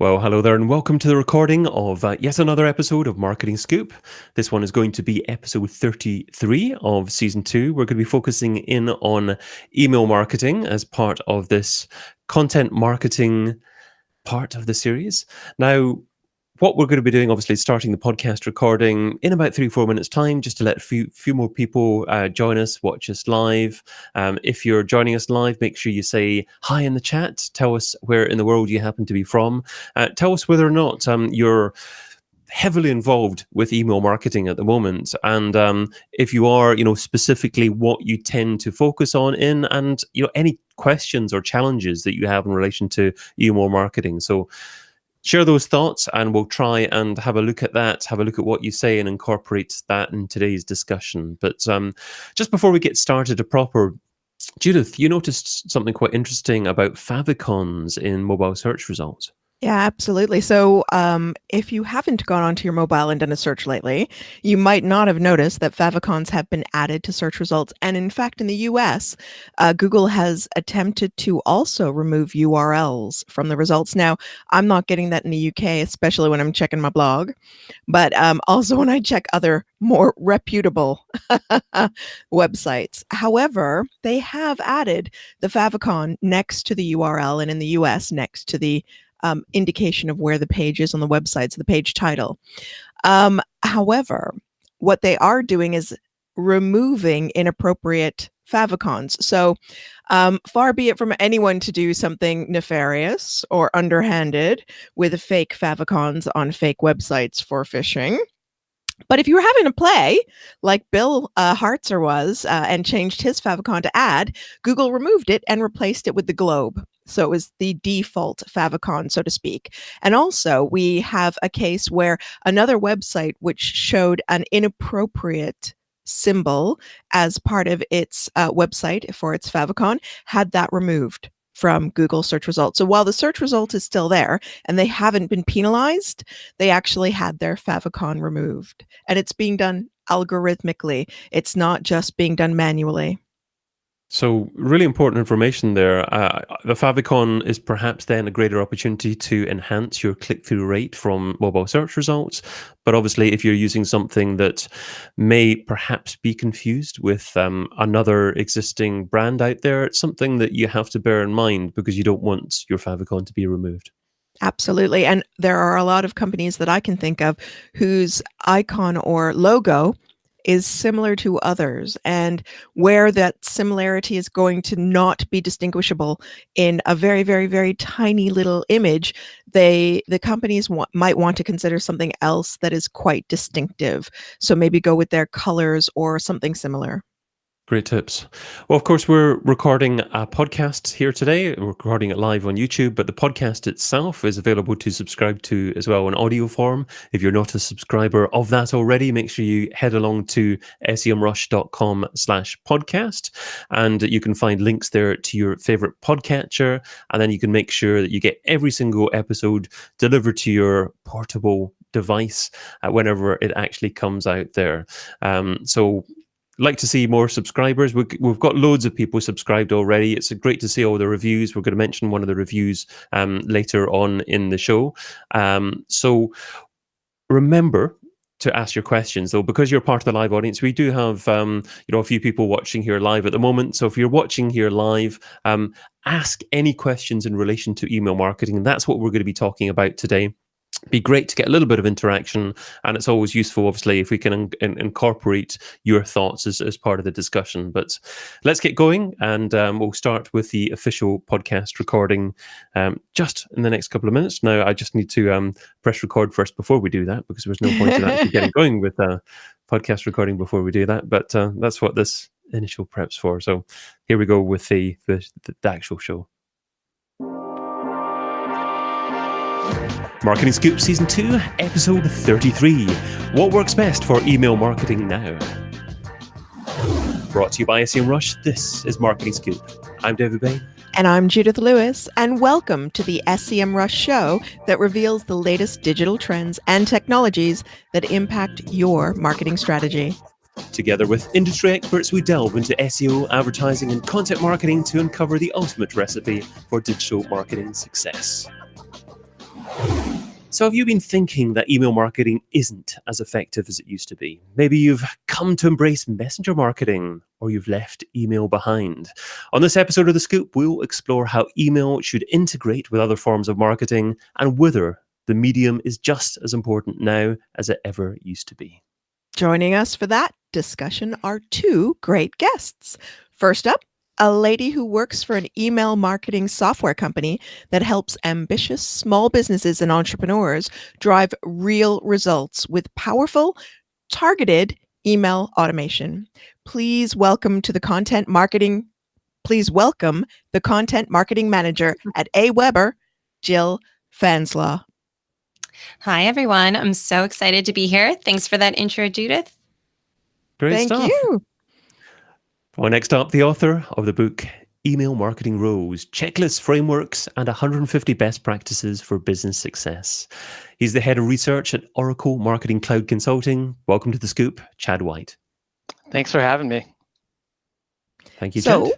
Well, hello there, and welcome to the recording of yet another episode of Marketing Scoop. This one is going to be episode 33 of season 2. We're going to be focusing in on email marketing as part of this content marketing part of the series. Now, what we're going to be doing, obviously, is starting the podcast recording in about 3-4 minutes' time, just to let a few more people join us, watch us live. If you're joining us live, make sure you say hi in the chat. Tell us where in the world you happen to be from. Tell us whether or not you're heavily involved with email marketing at the moment, and if you are, specifically what you tend to focus on and any questions or challenges that you have in relation to email marketing. So share those thoughts and we'll try and have a look at that, have a look at what you say and incorporate that in today's discussion. But just before we get started Judith, you noticed something quite interesting about favicons in mobile search results. Yeah, absolutely. So if you haven't gone onto your mobile and done a search lately, you might not have noticed that favicons have been added to search results. And in fact, in the US, Google has attempted to also remove URLs from the results. Now, I'm not getting that in the UK, especially when I'm checking my blog, but also when I check other more reputable websites. However, they have added the favicon next to the URL, and in the US, next to the indication of where the page is on the website, so the page title. However, what they are doing is removing inappropriate favicons. So far be it from anyone to do something nefarious or underhanded with fake favicons on fake websites for phishing. But if you were having a play, like Bill Hartzer was, and changed his favicon to ad, Google removed it and replaced it with the globe. So it was the default favicon, so to speak. And also, we have a case where another website which showed an inappropriate symbol as part of its website for its favicon had that removed from Google search results. So while the search result is still there and they haven't been penalized, they actually had their favicon removed. And it's being done algorithmically. It's not just being done manually. So really important information there. The favicon is perhaps then a greater opportunity to enhance your click-through rate from mobile search results. But obviously, if you're using something that may perhaps be confused with another existing brand out there, it's something that you have to bear in mind because you don't want your favicon to be removed. Absolutely. And there are a lot of companies that I can think of whose icon or logo is similar to others, and where that similarity is going to not be distinguishable in a very, very, very tiny little image, the companies might want to consider something else that is quite distinctive. So maybe go with their colors or something similar. Great tips. Well, of course, we're recording a podcast here today. We're recording it live on YouTube, but the podcast itself is available to subscribe to as well in audio form. If you're not a subscriber of that already, make sure you head along to semrush.com/podcast, and you can find links there to your favorite podcatcher, and then you can make sure that you get every single episode delivered to your portable device whenever it actually comes out there. So like to see more subscribers. We've got loads of people subscribed already. It's great to see all the reviews. We're going to mention one of the reviews later on in the show. So remember to ask your questions, though, because you're part of the live audience. We do have a few people watching here live at the moment. So if you're watching here live, ask any questions in relation to email marketing. And that's what we're going to be talking about today. Be great to get a little bit of interaction, and it's always useful, obviously, if we can incorporate your thoughts as part of the discussion. But let's get going, and we'll start with the official podcast recording just in the next couple of minutes. Now, I just need to press record first before we do that, because there's no point in actually getting going with podcast recording before we do that. But that's what this initial prep's for. So here we go with the actual show. Marketing Scoop Season 2, Episode 33. What works best for email marketing now? Brought to you by Semrush, this is Marketing Scoop. I'm David Bain. And I'm Judith Lewis, and welcome to the Semrush show that reveals the latest digital trends and technologies that impact your marketing strategy. Together with industry experts, we delve into SEO, advertising, and content marketing to uncover the ultimate recipe for digital marketing success. So, have you been thinking that email marketing isn't as effective as it used to be? Maybe you've come to embrace messenger marketing, or you've left email behind. On this episode of The Scoop, we'll explore how email should integrate with other forms of marketing and whether the medium is just as important now as it ever used to be. Joining us for that discussion are two great guests. First up, a lady who works for an email marketing software company that helps ambitious small businesses and entrepreneurs drive real results with powerful, targeted email automation. Please welcome the content marketing manager at AWeber, Jill Fanslau. Hi, everyone. I'm so excited to be here. Thanks for that intro, Judith. Great Thank stuff. you. Well, next up, the author of the book Email Marketing Rules, Checklists, Frameworks, and 150 Best Practices for Business Success. He's the head of research at Oracle Marketing Cloud Consulting. Welcome to The Scoop, Chad White. Thanks for having me. Thank you, So, Chad.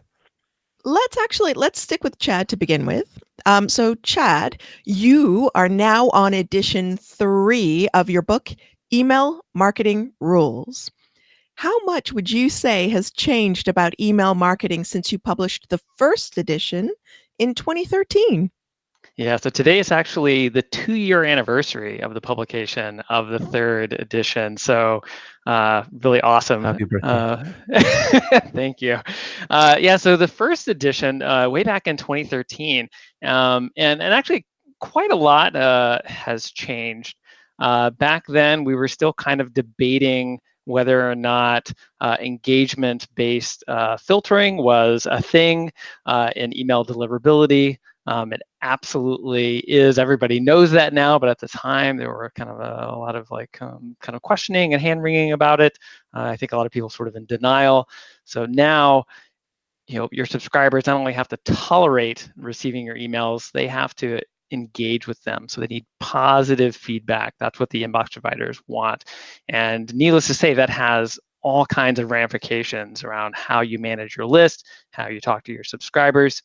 let's stick with Chad to begin with. So Chad, you are now on edition 3 of your book, Email Marketing Rules. How much would you say has changed about email marketing since you published the first edition in 2013? Yeah, so today is actually the 2-year anniversary of the publication of the 3rd edition. So really awesome. Happy birthday. Thank you. Yeah, so the first edition, way back in 2013, and actually quite a lot has changed. Back then, we were still kind of debating whether or not engagement-based filtering was a thing in email deliverability. It absolutely is. Everybody knows that now, but at the time there were kind of a lot of kind of questioning and hand-wringing about it. I think a lot of people sort of in denial. So now, your subscribers not only have to tolerate receiving your emails, they have to engage with them. So they need positive feedback. That's what the inbox providers want. And needless to say, that has all kinds of ramifications around how you manage your list, how you talk to your subscribers.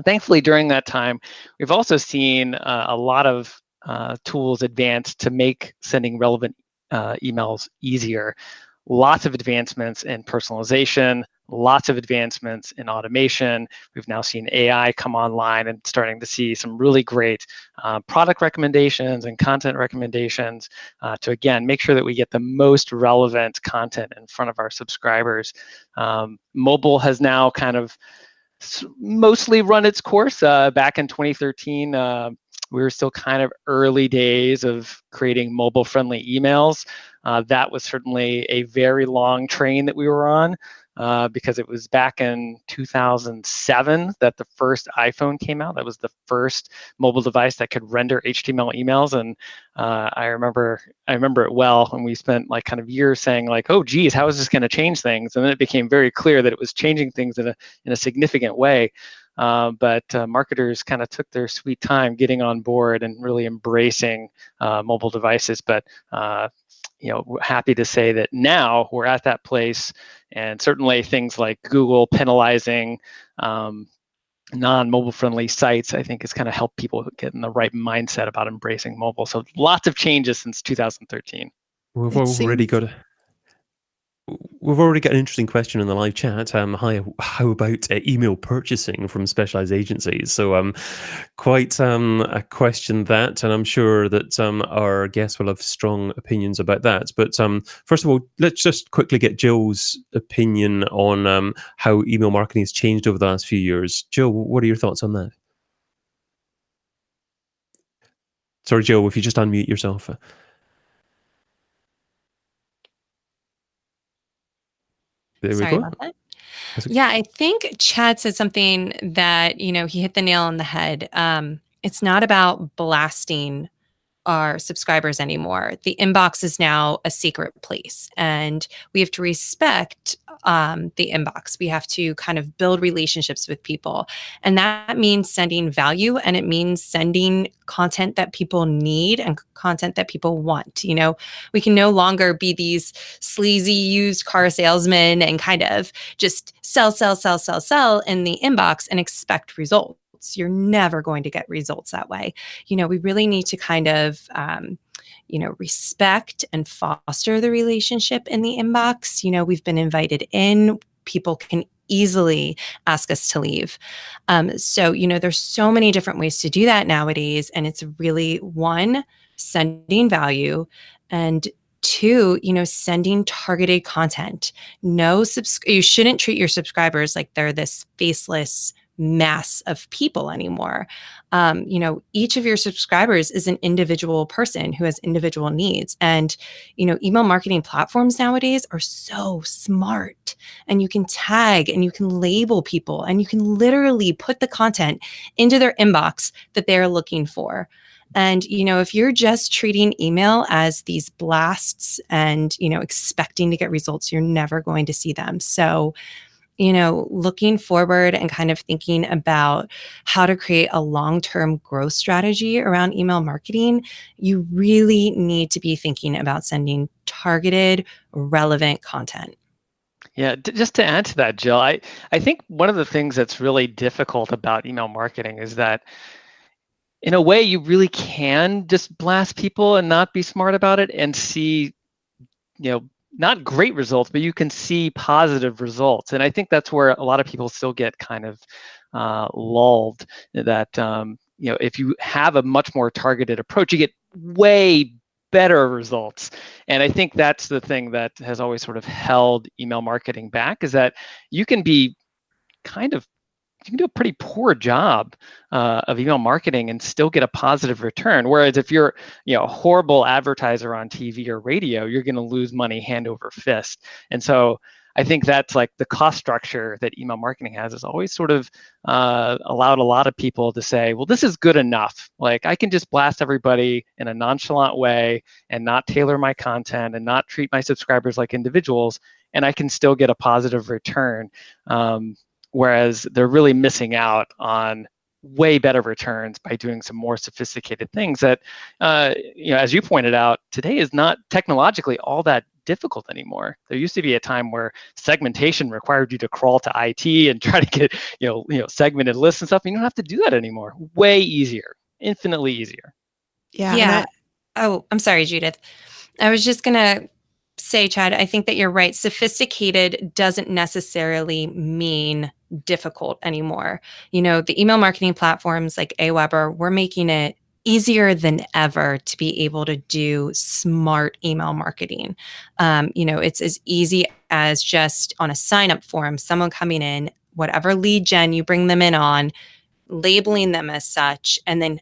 Thankfully, during that time, we've also seen a lot of tools advance to make sending relevant emails easier. Lots of advancements in personalization, lots of advancements in automation. We've now seen AI come online and starting to see some really great product recommendations and content recommendations to, again, make sure that we get the most relevant content in front of our subscribers. Mobile has now kind of mostly run its course. Back in 2013, we were still kind of early days of creating mobile-friendly emails. That was certainly a very long train that we were on because it was back in 2007 that the first iPhone came out. That was the first mobile device that could render HTML emails, and I remember it well. And we spent kind of years saying oh geez, how is this going to change things? And then it became very clear that it was changing things in a significant way. But marketers kind of took their sweet time getting on board and really embracing mobile devices. But we're happy to say that now we're at that place, and certainly things like Google penalizing non-mobile friendly sites, I think, has kind of helped people get in the right mindset about embracing mobile. So lots of changes since 2013. We've already got an interesting question in the live chat. Hi, how about email purchasing from specialized agencies? So quite a question that, and I'm sure that our guests will have strong opinions about that. But first of all, let's just quickly get Jill's opinion on how email marketing has changed over the last few years. Jill, what are your thoughts on that? Sorry, Jill, if you just unmute yourself. Sorry about that. Yeah, I think Chad said something that, he hit the nail on the head. It's not about blasting our subscribers anymore. The inbox is now a secret place, and we have to respect the inbox. We have to kind of build relationships with people, and that means sending value, and it means sending content that people need and content that people want. We can no longer be these sleazy used car salesmen and kind of just sell in the inbox and expect results. results. You're never going to get results that way. We really need to kind of, respect and foster the relationship in the inbox. We've been invited in. People can easily ask us to leave. So, there's so many different ways to do that nowadays. And it's really, one, sending value, and two, sending targeted content. You shouldn't treat your subscribers like they're this faceless mass of people anymore. Each of your subscribers is an individual person who has individual needs. And, email marketing platforms nowadays are so smart, and you can tag and you can label people and you can literally put the content into their inbox that they're looking for. And, if you're just treating email as these blasts and, expecting to get results, you're never going to see them. So, looking forward and kind of thinking about how to create a long-term growth strategy around email marketing, you really need to be thinking about sending targeted, relevant content. Yeah, just to add to that, Jill, I think one of the things that's really difficult about email marketing is that in a way you really can just blast people and not be smart about it and see, not great results, but you can see positive results. And I think that's where a lot of people still get kind of lulled, that if you have a much more targeted approach, you get way better results. And I think that's the thing that has always sort of held email marketing back, is that you can do a pretty poor job of email marketing and still get a positive return. Whereas if you're, a horrible advertiser on TV or radio, you're going to lose money hand over fist. And so I think that's like the cost structure that email marketing has always sort of allowed a lot of people to say, well, this is good enough. Like, I can just blast everybody in a nonchalant way and not tailor my content and not treat my subscribers like individuals, and I can still get a positive return. Whereas they're really missing out on way better returns by doing some more sophisticated things that, as you pointed out, today is not technologically all that difficult anymore. There used to be a time where segmentation required you to crawl to IT and try to get, segmented lists and stuff. You don't have to do that anymore. Way easier, infinitely easier. Yeah. I'm sorry, Judith. I was just going to say, Chad, I think that you're right. Sophisticated doesn't necessarily mean difficult anymore. The email marketing platforms like Aweber, we're making it easier than ever to be able to do smart email marketing. It's as easy as just on a sign-up form, someone coming in, whatever lead gen you bring them in on, labeling them as such, and then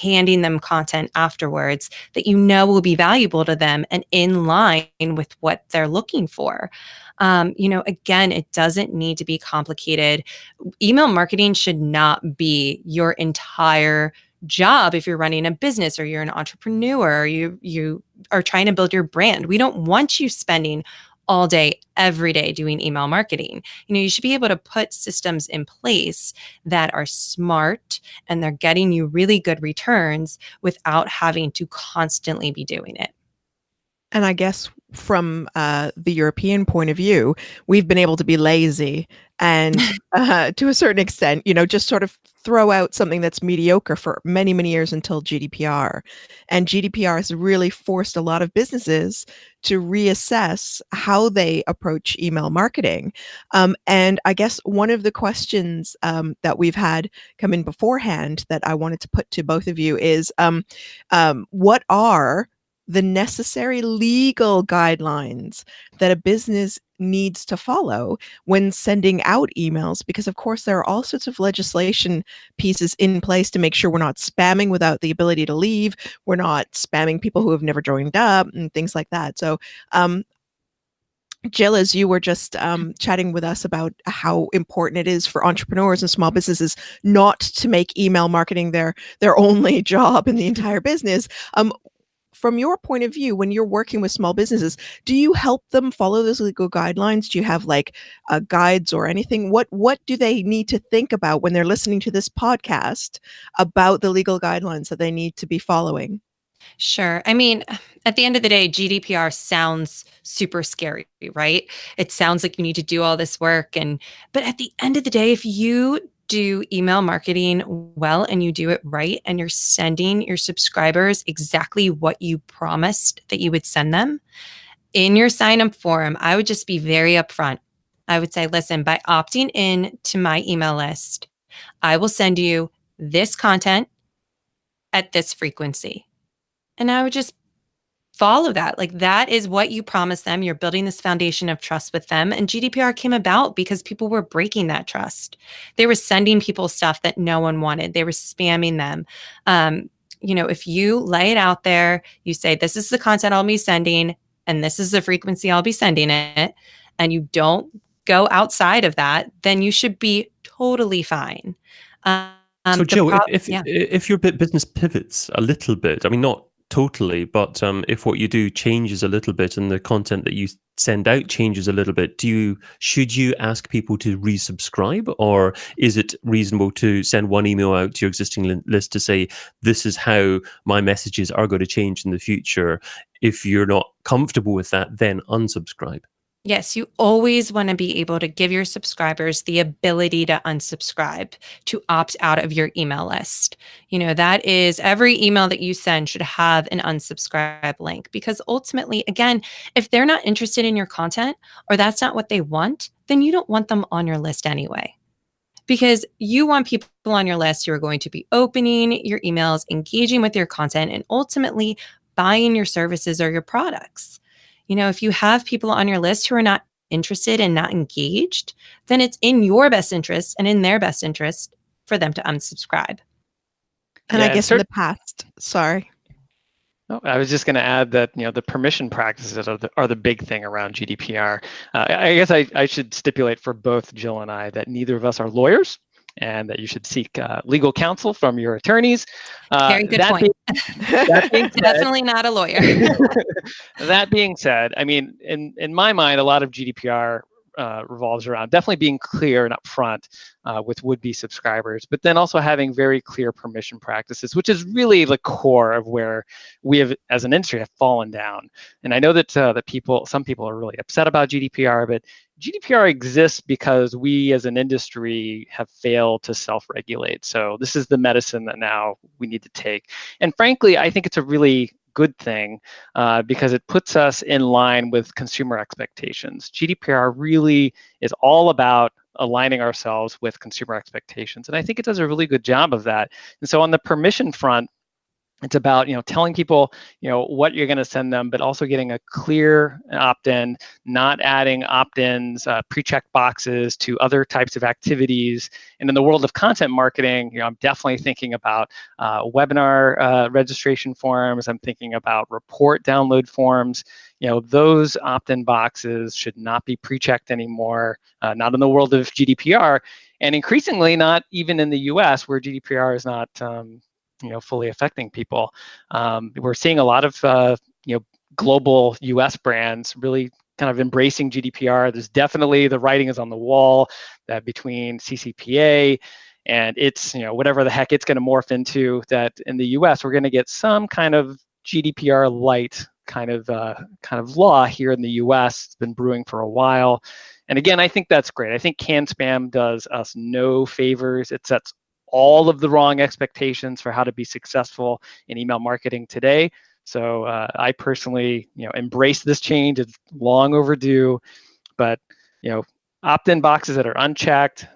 handing them content afterwards that will be valuable to them and in line with what they're looking for. Again, it doesn't need to be complicated. Email marketing should not be your entire job if you're running a business or you're an entrepreneur or you are trying to build your brand. We don't want you spending all day, every day doing email marketing. You should be able to put systems in place that are smart and they're getting you really good returns without having to constantly be doing it. And I guess from the European point of view, we've been able to be lazy and to a certain extent, just sort of throw out something that's mediocre for many, many years until GDPR. And GDPR has really forced a lot of businesses to reassess how they approach email marketing. And I guess one of the questions that we've had come in beforehand that I wanted to put to both of you is, what are the necessary legal guidelines that a business needs to follow when sending out emails? Because of course there are all sorts of legislation pieces in place to make sure we're not spamming without the ability to leave, we're not spamming people who have never joined up and things like that. So Jill, as you were just chatting with us about how important it is for entrepreneurs and small businesses not to make email marketing their only job in the entire business, from your point of view, when you're working with small businesses, do you help them follow those legal guidelines? Do you have like guides or anything? What do they need to think about when they're listening to this podcast about the legal guidelines that they need to be following? Sure. I mean, at the end of the day, GDPR sounds super scary, right? It sounds like you need to do all this work. But at the end of the day, if you do email marketing well and you do it right and you're sending your subscribers exactly what you promised that you would send them, in your sign-up form, I would just be very upfront. I would say, listen, by opting in to my email list, I will send you this content at this frequency. And I would just follow that. Like, that is what you promised them. You're building this foundation of trust with them. And GDPR came about because people were breaking that trust. They were sending people stuff that no one wanted. They were spamming them. If you lay it out there, you say, this is the content I'll be sending, and this is the frequency I'll be sending it, and you don't go outside of that, then you should be totally fine. So, Jill, Yeah. if your business pivots a little bit, I mean, not totally, but if what you do changes a little bit and the content that you send out changes a little bit, should you ask people to resubscribe, or is it reasonable to send one email out to your existing list to say, this is how my messages are going to change in the future? If you're not comfortable with that, then unsubscribe. Yes, you always want to be able to give your subscribers the ability to unsubscribe, to opt out of your email list. That is, every email that you send should have an unsubscribe link, because ultimately, again, if they're not interested in your content or that's not what they want, then you don't want them on your list anyway. Because you want people on your list who are going to be opening your emails, engaging with your content, and ultimately buying your services or your products. If you have people on your list who are not interested and not engaged, then it's in your best interest and in their best interest for them to unsubscribe. And I guess in the past, sorry. No, I was just going to add that the permission practices are the big thing around GDPR. I guess I should stipulate for both Jill and I that neither of us are lawyers, and that you should seek legal counsel from your attorneys. Very good point. That being said, definitely not a lawyer. That being said, I mean, in my mind, a lot of GDPR revolves around definitely being clear and upfront with would-be subscribers, but then also having very clear permission practices, which is really the core of where we have, as an industry, have fallen down. And I know that some people are really upset about GDPR, but GDPR exists because we as an industry have failed to self-regulate. So this is the medicine that now we need to take. And frankly, I think it's a really good thing because it puts us in line with consumer expectations. GDPR really is all about aligning ourselves with consumer expectations. And I think it does a really good job of that. And so on the permission front, it's about telling people what you're going to send them, but also getting a clear opt-in, not adding opt-ins, pre-check boxes to other types of activities. And in the world of content marketing, I'm definitely thinking about webinar registration forms. I'm thinking about report download forms. Those opt-in boxes should not be pre-checked anymore. Not in the world of GDPR, and increasingly not even in the U.S. where GDPR is not fully affecting people. We're seeing a lot of global US brands really kind of embracing GDPR. There's definitely, the writing is on the wall that between CCPA and it's whatever the heck it's going to morph into, that in the US we're going to get some kind of GDPR light kind of law here in the US. It's been brewing for a while. And again, I think that's great. I think CAN spam does us no favors. It sets all of the wrong expectations for how to be successful in email marketing today. So I personally, embrace this change. It's long overdue, but opt-in boxes that are unchecked,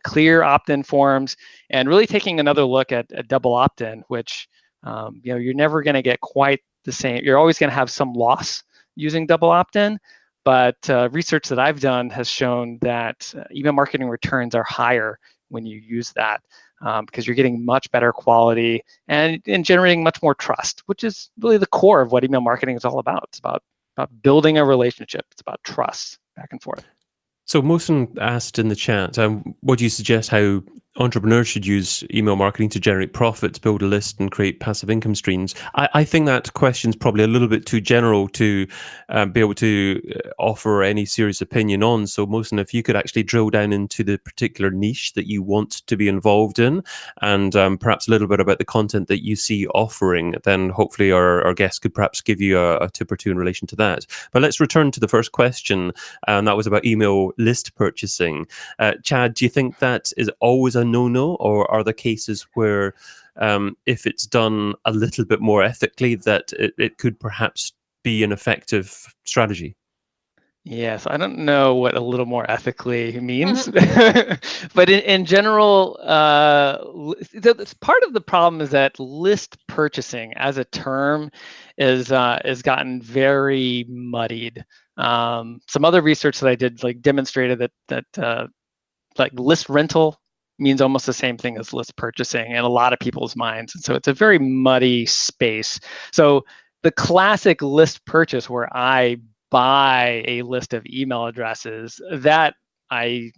clear opt-in forms, and really taking another look at double opt-in, which you're never going to get quite the same. You're always going to have some loss using double opt-in, but research that I've done has shown that email marketing returns are higher when you use that, because you're getting much better quality and generating much more trust, which is really the core of what email marketing is all about. It's about building a relationship. It's about trust back and forth. So Mosen asked in the chat, what do you suggest how entrepreneurs should use email marketing to generate profits, build a list, and create passive income streams. I think that question's probably a little bit too general to be able to offer any serious opinion on. So, Mohsen, if you could actually drill down into the particular niche that you want to be involved in, and perhaps a little bit about the content that you see offering, then hopefully our guest could perhaps give you a tip or two in relation to that. But let's return to the first question, and that was about email list purchasing. Chad, do you think that is always a no-no, or are there cases where if it's done a little bit more ethically, that it could perhaps be an effective strategy? Yes, I don't know what a little more ethically means, but in general, part of the problem is that list purchasing as a term is gotten very muddied. Some other research that I did demonstrated that list rental means almost the same thing as list purchasing in a lot of people's minds, and so it's a very muddy space. So the classic list purchase where I buy a list of email addresses, that I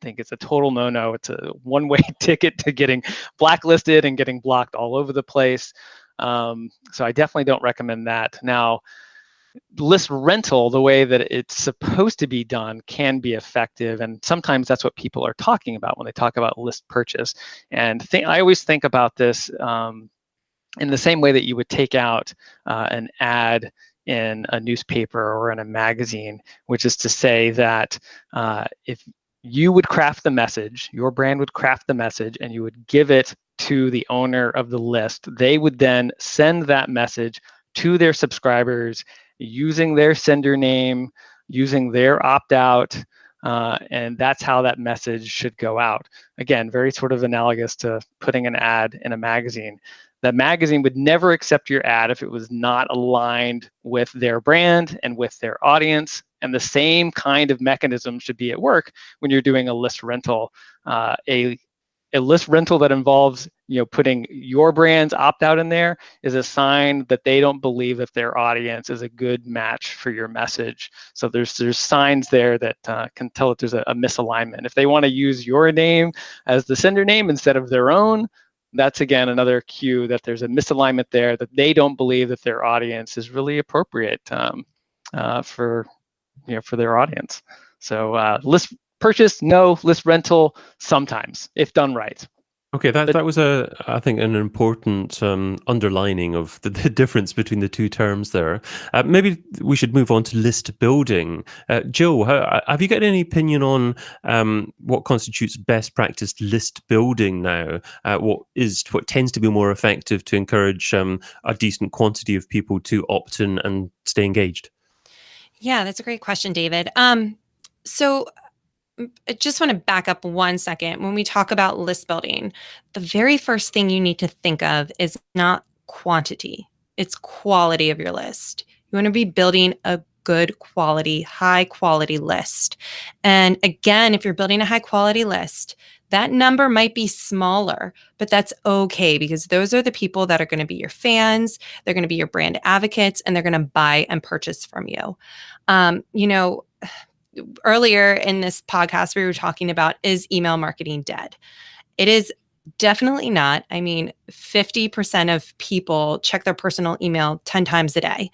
think it's a total no-no. It's a one-way ticket to getting blacklisted and getting blocked all over the place. So I definitely don't recommend that. Now, list rental, the way that it's supposed to be done, can be effective, and sometimes that's what people are talking about when they talk about list purchase. And I always think about this in the same way that you would take out an ad in a newspaper or in a magazine, which is to say that if you would craft the message, your brand would craft the message, and you would give it to the owner of the list, they would then send that message to their subscribers using their sender name, using their opt-out, and that's how that message should go out. Again, very sort of analogous to putting an ad in a magazine. That magazine would never accept your ad if it was not aligned with their brand and with their audience. And the same kind of mechanism should be at work when you're doing a list rental. A list rental that involves putting your brand's opt-out in there is a sign that they don't believe that their audience is a good match for your message. So there's signs there that can tell that there's a misalignment. If they want to use your name as the sender name instead of their own, that's again another cue that there's a misalignment there, that they don't believe that their audience is really appropriate for their audience. So list purchase, no. List rental, sometimes, if done right. Okay, that was I think an important underlining of the difference between the two terms there. Maybe we should move on to list building. Joe, have you got any opinion on what constitutes best practice list building now? What tends to be more effective to encourage a decent quantity of people to opt in and stay engaged? Yeah, that's a great question, David. So I just want to back up 1 second. When we talk about list building, the very first thing you need to think of is not quantity, it's quality of your list. You want to be building a good quality, high quality list. And again, if you're building a high quality list, that number might be smaller, but that's okay, because those are the people that are going to be your fans, they're going to be your brand advocates, and they're going to buy and purchase from you. Earlier in this podcast, we were talking about, is email marketing dead? It is definitely not. I mean, 50% of people check their personal email 10 times a day.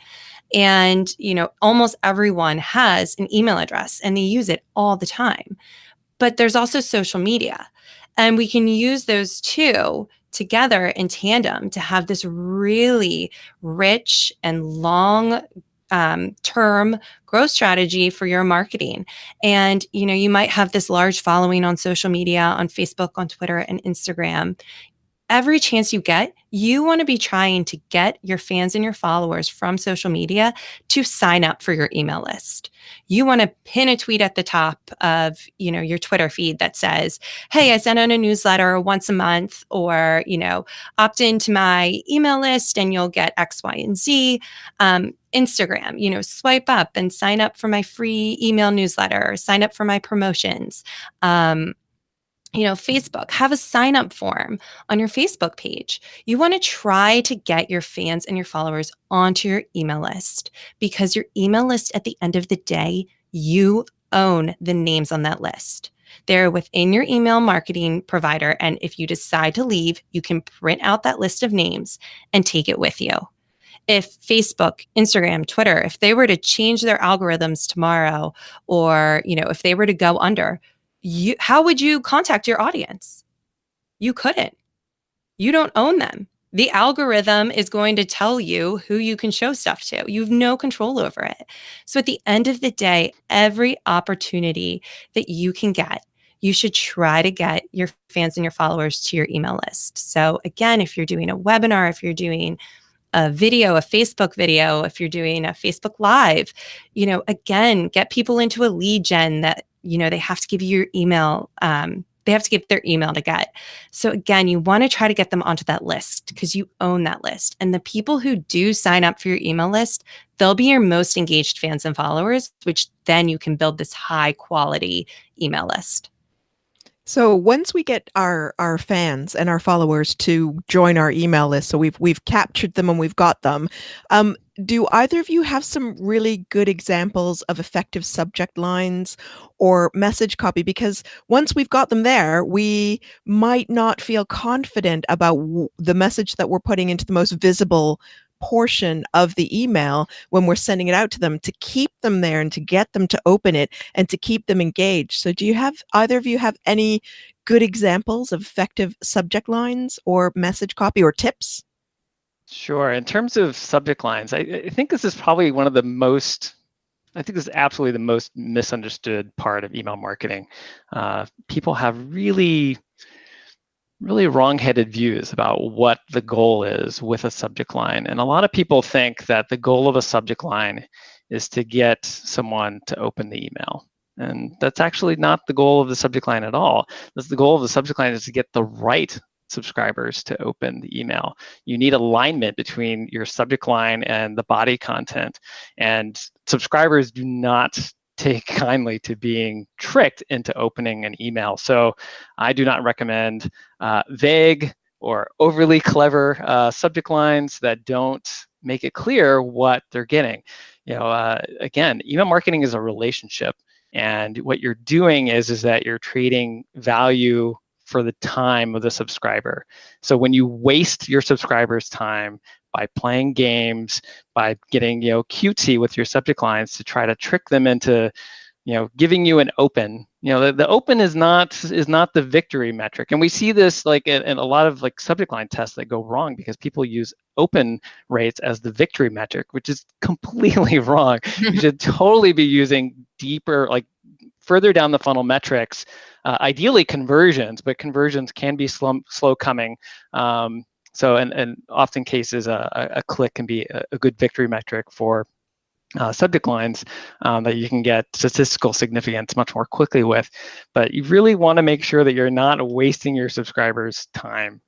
And, almost everyone has an email address and they use it all the time. But there's also social media. And we can use those two together in tandem to have this really rich and long term growth strategy for your marketing. And, you might have this large following on social media, on Facebook, on Twitter, and Instagram. Every chance you get, you want to be trying to get your fans and your followers from social media to sign up for your email list. You want to pin a tweet at the top of, your Twitter feed that says, hey, I send out a newsletter once a month, or, opt into my email list and you'll get X, Y, and Z. Instagram, swipe up and sign up for my free email newsletter, or sign up for my promotions. Facebook, have a sign up form on your Facebook page. You want to try to get your fans and your followers onto your email list, because your email list, at the end of the day, you own the names on that list. They're within your email marketing provider. And if you decide to leave, you can print out that list of names and take it with you. If Facebook, Instagram, Twitter, if they were to change their algorithms tomorrow, or, if they were to go under, how would you contact your audience? You couldn't. You don't own them. The algorithm is going to tell you who you can show stuff to. You have no control over it. So at the end of the day, every opportunity that you can get, you should try to get your fans and your followers to your email list. So again, if you're doing a webinar, if you're doing a video, a Facebook video, if you're doing a Facebook Live, again, get people into a lead gen that, they have to give you your email. They have to give their email to get. So again, you want to try to get them onto that list because you own that list. And the people who do sign up for your email list, they'll be your most engaged fans and followers, which then you can build this high quality email list. So once we get our fans and our followers to join our email list, so we've captured them and we've got them, do either of you have some really good examples of effective subject lines or message copy? Because once we've got them there, we might not feel confident about the message that we're putting into the most visible portion of the email when we're sending it out to them, to keep them there and to get them to open it and to keep them engaged. So do either of you have any good examples of effective subject lines or message copy or tips? Sure. In terms of subject lines, I think this is probably one of the most, I think this is absolutely the most misunderstood part of email marketing. People have really wrong-headed views about what the goal is with a subject line. And a lot of people think that the goal of a subject line is to get someone to open the email. And that's actually not the goal of the subject line at all. The goal of the subject line is to get the right subscribers to open the email. You need alignment between your subject line and the body content. And subscribers do not take kindly to being tricked into opening an email. So I do not recommend vague or overly clever subject lines that don't make it clear what they're getting. Again, email marketing is a relationship, and what you're doing is that you're trading value for the time of the subscriber. So when you waste your subscribers' time by playing games, by getting cutesy with your subject lines to try to trick them into giving you an open, the open is not the victory metric. And we see this in a lot of subject line tests that go wrong because people use open rates as the victory metric, which is completely wrong. You should totally be using deeper, further down the funnel metrics, ideally conversions, but conversions can be slow coming. So, and often cases, a click can be a good victory metric for subject lines that you can get statistical significance much more quickly with. But you really want to make sure that you're not wasting your subscribers' time.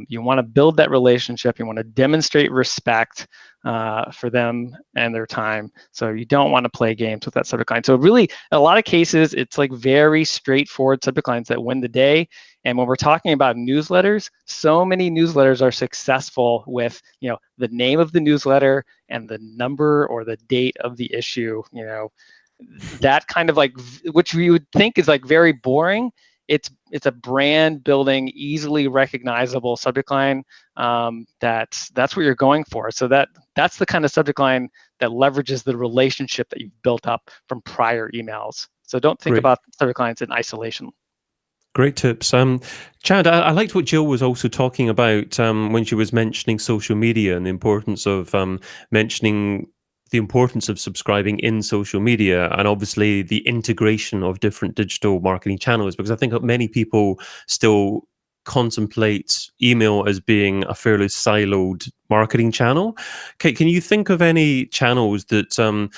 You want to build that relationship. You want to demonstrate respect for them and their time. So you don't want to play games with that subject line. So really, in a lot of cases, it's very straightforward subject lines that win the day. And when we're talking about newsletters, so many newsletters are successful with the name of the newsletter and the number or the date of the issue. That kind of which we would think is very boring. It's a brand building, easily recognizable subject line. That's what you're going for. So that's the kind of subject line that leverages the relationship that you've built up from prior emails. So don't think about subject lines in isolation. Great tips. Chad, I liked what Jill was also talking about when she was mentioning social media and the importance of mentioning the importance of subscribing in social media, and obviously the integration of different digital marketing channels, because I think many people still contemplate email as being a fairly siloed marketing channel. Can you think of any channels that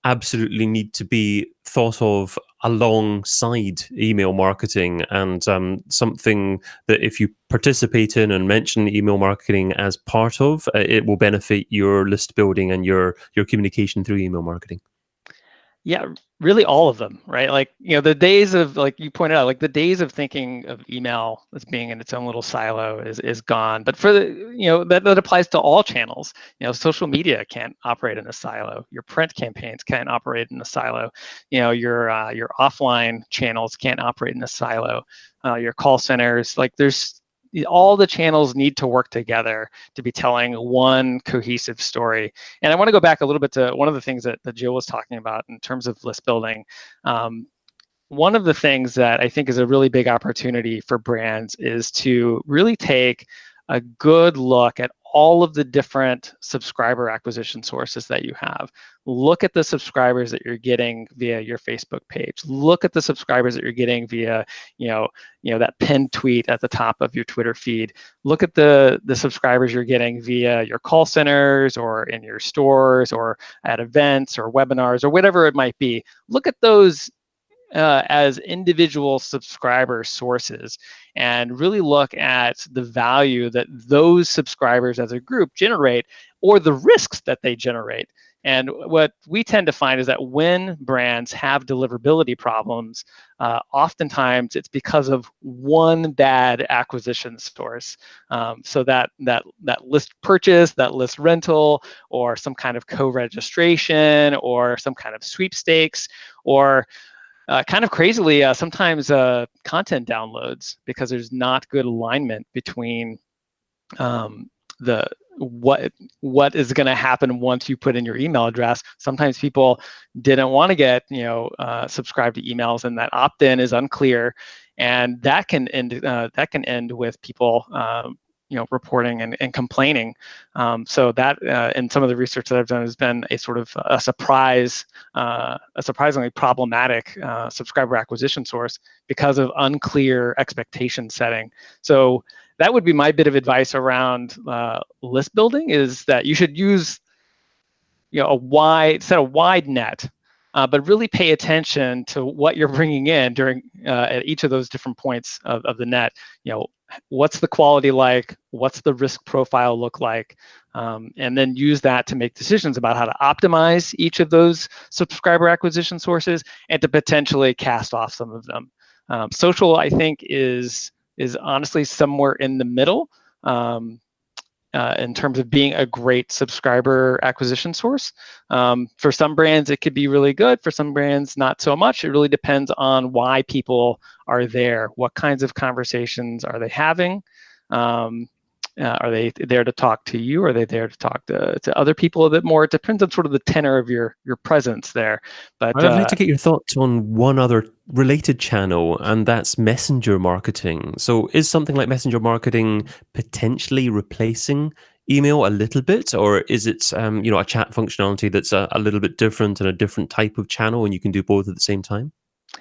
absolutely need to be thought of alongside email marketing, and something that if you participate in and mention email marketing as part of, it will benefit your list building and your communication through email marketing? Yeah, really all of them, right? Like, the days of, like you pointed out, like the days of thinking of email as being in its own little silo is gone. But for the, that applies to all channels. Social media can't operate in a silo. Your print campaigns can't operate in a silo. Your offline channels can't operate in a silo. Your call centers, like all the channels need to work together to be telling one cohesive story. And I want to go back a little bit to one of the things that Jill was talking about in terms of list building. One of the things that I think is a really big opportunity for brands is to really take a good look at all of the different subscriber acquisition sources that you have. Look at the subscribers that you're getting via your Facebook page. Look at the subscribers that you're getting via, that pinned tweet at the top of your Twitter feed. Look at the subscribers you're getting via your call centers or in your stores or at events or webinars or whatever it might be. Look at those as individual subscriber sources and really look at the value that those subscribers as a group generate or the risks that they generate. And what we tend to find is that when brands have deliverability problems, oftentimes it's because of one bad acquisition source. So that list purchase, that list rental, or some kind of co-registration, or some kind of sweepstakes, or kind of crazily, sometimes content downloads, because there's not good alignment between what is going to happen once you put in your email address. Sometimes people didn't want to get subscribed to emails, and that opt-in is unclear, and that can end with people reporting and complaining. So that, in some of the research that I've done, has been a sort of a surprisingly problematic subscriber acquisition source because of unclear expectation setting. So that would be my bit of advice around list building, is that you should use a wide net, but really pay attention to what you're bringing in during at each of those different points of the net. What's the quality like? What's the risk profile look like? And then use that to make decisions about how to optimize each of those subscriber acquisition sources and to potentially cast off some of them. Social, I think, is honestly somewhere in the middle. In terms of being a great subscriber acquisition source. For some brands, it could be really good. For some brands, not so much. It really depends on why people are there. What kinds of conversations are they having? Are they there to talk to you? Are they there to talk to other people a bit more? It depends on sort of the tenor of your presence there. But I'd like to get your thoughts on one other related channel, and that's messenger marketing. So is something like messenger marketing potentially replacing email a little bit, or is it a chat functionality that's a little bit different and a different type of channel, and you can do both at the same time?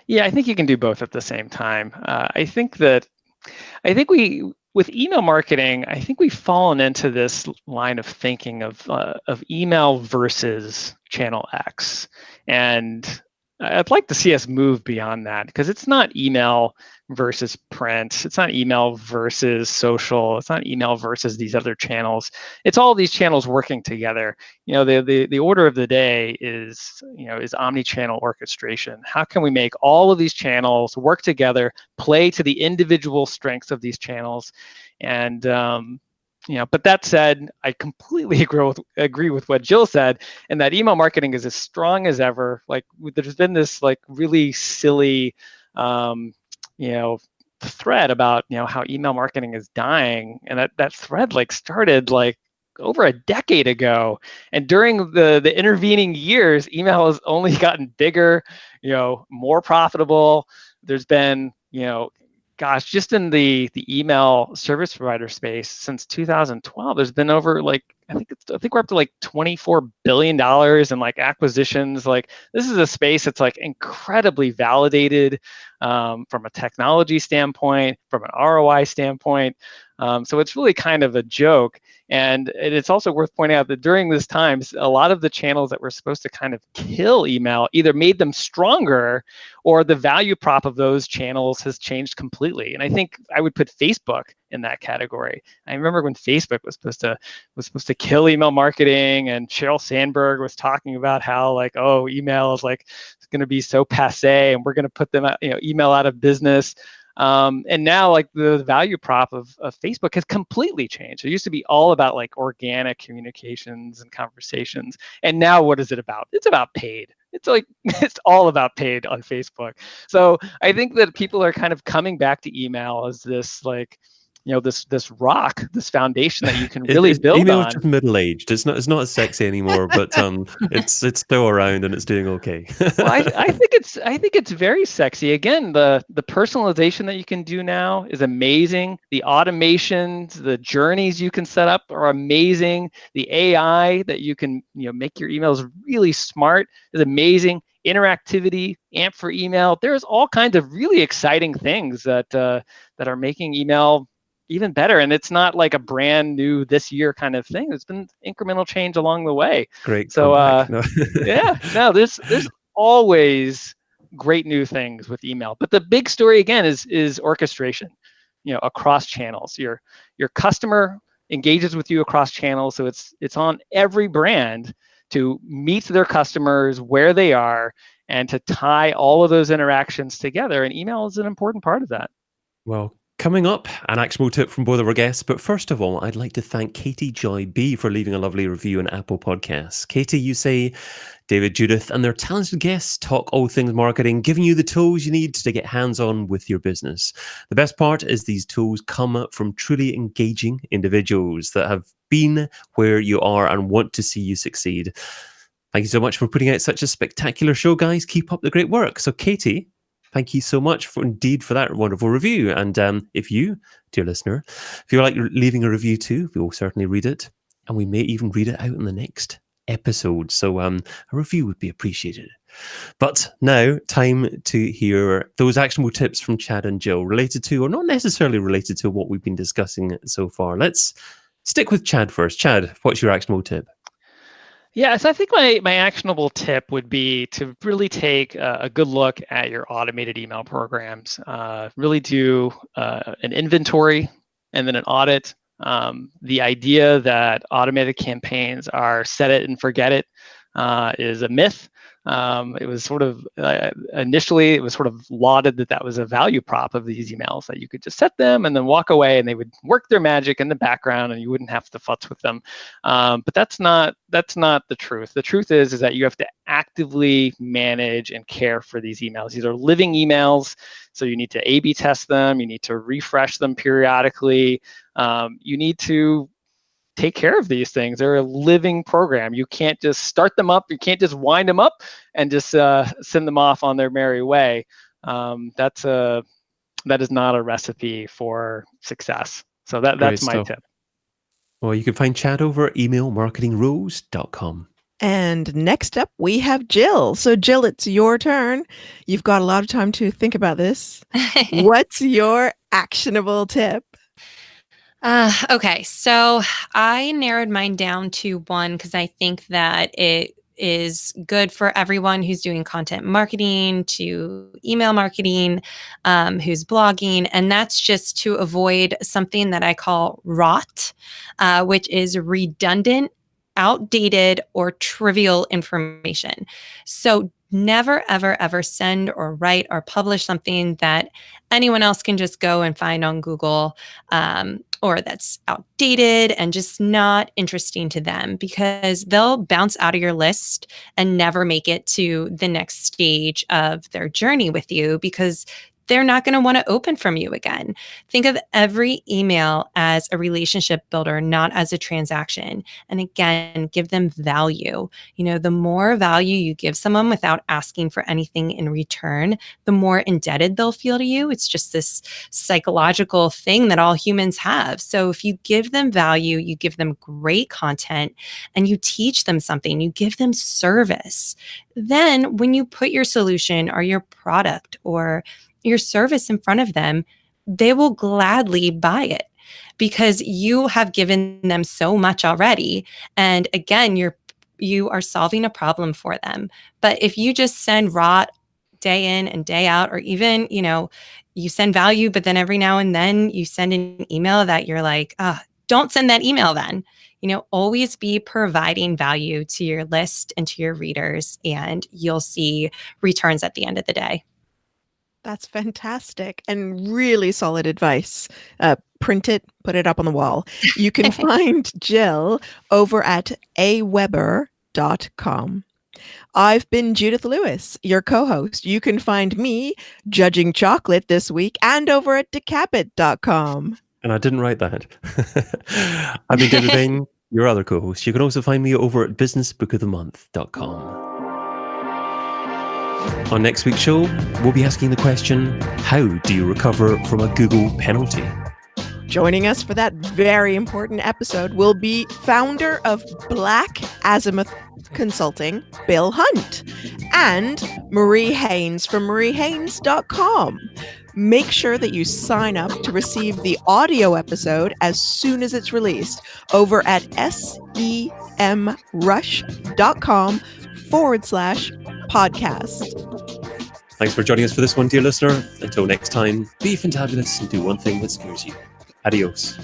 Yeah, I think you can do both at the same time. I think with email marketing, I think we've fallen into this line of thinking of email versus channel X. And I'd like to see us move beyond that, because it's not email versus print. It's not email versus social. It's not email versus these other channels. It's all these channels working together. The order of the day is omni-channel orchestration. How can we make all of these channels work together, play to the individual strengths of these channels? And but that said, I completely agree with what Jill said, and that email marketing is as strong as ever. Like, there's been this really silly thread about how email marketing is dying, and that thread started over a decade ago, and during the intervening years, email has only gotten bigger, more profitable. There's been just in the email service provider space since 2012, there's been over I think we're up to $24 billion in acquisitions. This is a space that's incredibly validated from a technology standpoint, from an ROI standpoint. So it's really kind of a joke. And it's also worth pointing out that during this time, a lot of the channels that were supposed to kind of kill email either made them stronger, or the value prop of those channels has changed completely. And I think I would put Facebook in that category. I remember when Facebook was supposed to kill email marketing, and Sheryl Sandberg was talking about how like, oh, email is like it's going to be so passé, and we're going to put them out, email out of business. And now like the value prop of Facebook has completely changed. It used to be all about like organic communications and conversations. And now what is it about? It's about paid. It's like, it's all about paid on Facebook. So I think that people are kind of coming back to email as this like, this rock, this foundation that you can really build email on. is just middle aged. It's not as sexy anymore, but it's still around and it's doing okay. Well, I think it's very sexy. Again, the personalization that you can do now is amazing. The automations, the journeys you can set up are amazing. The AI that you can make your emails really smart is amazing. Interactivity, AMP for email. There's all kinds of really exciting things that are making email even better. And it's not like a brand new this year kind of thing. It's been incremental change along the way. Great So comeback. No. yeah, no, there's always great new things with email. But the big story again is orchestration, across channels. Your customer engages with you across channels, so it's on every brand to meet their customers where they are and to tie all of those interactions together. And email is an important part of that. Well, coming up, an actionable tip from both of our guests. But first of all, I'd like to thank Katie Joy B for leaving a lovely review on Apple Podcasts. Katie, you say, David, Judith, and their talented guests talk all things marketing, giving you the tools you need to get hands-on with your business. The best part is these tools come from truly engaging individuals that have been where you are and want to see you succeed. Thank you so much for putting out such a spectacular show, guys. Keep up the great work. So, Katie, thank you so much for that wonderful review. And if you, dear listener, feel like leaving a review too, we will certainly read it. And we may even read it out in the next episode. So a review would be appreciated. But now, time to hear those actionable tips from Chad and Jill related to, or not necessarily related to, what we've been discussing so far. Let's stick with Chad first. Chad, what's your actionable tip? Yeah, so I think my actionable tip would be to really take a good look at your automated email programs. Really do an inventory and then an audit. The idea that automated campaigns are set it and forget it is a myth. It was sort of initially it was sort of lauded that was a value prop of these emails, that you could just set them and then walk away and they would work their magic in the background and you wouldn't have to futz with them. But that's not the truth. The truth is that you have to actively manage and care for these emails. These are living emails, so you need to A/B test them. You need to refresh them periodically. You need to take care of these things. They're a living program. You can't just start them up. You can't just wind them up and just send them off on their merry way. That is not a recipe for success. So that's my tip. Well, you can find Chad over at emailmarketingrules.com. And next up, we have Jill. So Jill, it's your turn. You've got a lot of time to think about this. What's your actionable tip? Okay, so I narrowed mine down to one because I think that it is good for everyone who's doing content marketing, to email marketing, who's blogging, and that's just to avoid something that I call rot, which is redundant, outdated, or trivial information. So never, ever, ever send or write or publish something that anyone else can just go and find on Google, or that's outdated and just not interesting to them, because they'll bounce out of your list and never make it to the next stage of their journey with you, because they're not going to want to open from you again. Think of every email as a relationship builder, not as a transaction. And again, give them value. The more value you give someone without asking for anything in return, the more indebted they'll feel to you. It's just this psychological thing that all humans have. So if you give them value, you give them great content, and you teach them something, you give them service, then when you put your solution or your product or your service in front of them, they will gladly buy it because you have given them so much already. And again, you are solving a problem for them. But if you just send rot day in and day out, or even, you send value, but then every now and then you send an email that you're like, don't send that email then. Always be providing value to your list and to your readers, and you'll see returns at the end of the day. That's fantastic and really solid advice. Print it, put it up on the wall. You can find Jill over at aweber.com. I've been Judith Lewis, your co-host. You can find me judging chocolate this week and over at decapit.com. And I didn't write that. I've been David Bain, your other co-host. You can also find me over at businessbookofthemonth.com. On next week's show, we'll be asking the question, how do you recover from a Google penalty? Joining us for that very important episode will be founder of Black Azimuth Consulting, Bill Hunt, and Marie Haynes from mariehaynes.com. Make sure that you sign up to receive the audio episode as soon as it's released over at semrush.com/podcast. Thanks for joining us for this one, dear listener. Until next time, be fantabulous and do one thing that scares you. Adios.